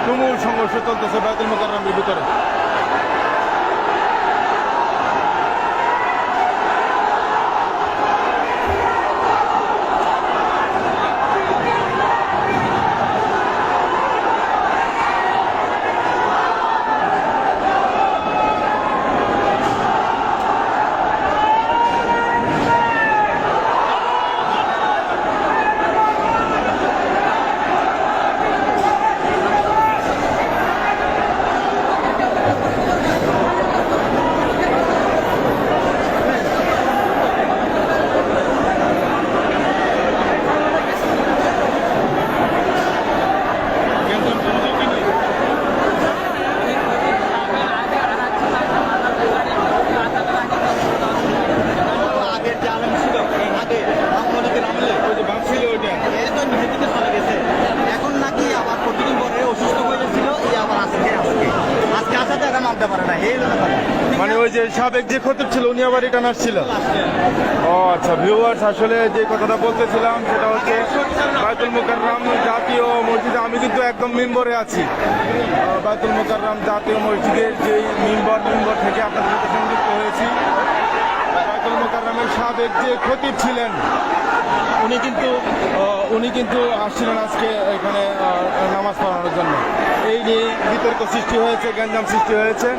তুমুল সংঘর্ষ চলতেছে বায়তুল মুকাররমের ভিতরে। মানে ওই যে সাবেক যে খতিব ছিল উনি আবার রিটার্ন আসছিল। ও আচ্ছা ভিউয়ার্স, আসলে যে কথাটা বলতেছিলাম সেটা হচ্ছে বায়তুল মুকাররম জাতীয় মসজিদে। আমি কিন্তু একদম মিম্বরে আছি, বায়তুল মুকাররম জাতীয় মসজিদের যে মিম্বর থেকে আপনাদের সাথে সংযুক্ত হয়েছি। বায়তুল মুকাররমের সাবেক যে খতিব ছিলেন উনি কিন্তু আসছিলেন আজকে এখানে নামাজ পড়ানোর জন্য। এই নিয়ে বিতর্ক সৃষ্টি হয়েছে, গ্যাঞ্জাম সৃষ্টি হয়েছে।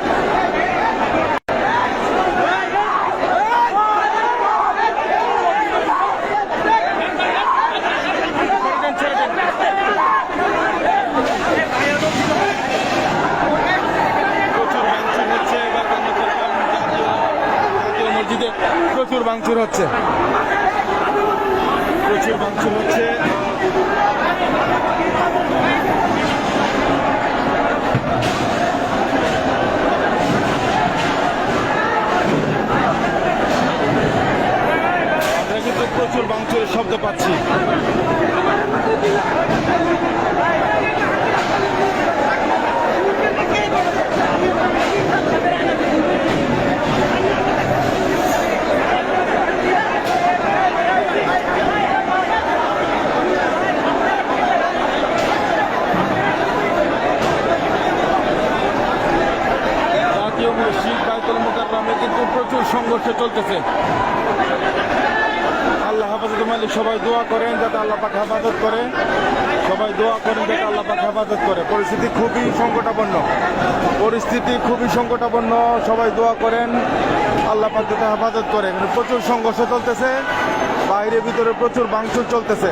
প্রচুর ভাঙচুর হচ্ছে, প্রচুর ভাঙচুর হচ্ছে। আমরা কিন্তু প্রচুর ভাঙচুরের শব্দ পাচ্ছি। বায়তুল মুকাররমে কিন্তু প্রচুর সংঘর্ষ চলতেছে। আল্লাহ হেফাজত মালিক সবাই দোয়া করেন যাতে আল্লাহ পাক হেফাজত করে, সবাই দোয়া করেন যাতে আল্লাহ পাক হেফাজত করে। পরিস্থিতি খুবই সংকটাপন্ন, সবাই দোয়া করেন আল্লাহ পাক যাতে হেফাজত করে। এখানে প্রচুর সংঘর্ষ চলতেছে, বাইরে ভিতরে প্রচুর ভাঙচুর চলতেছে।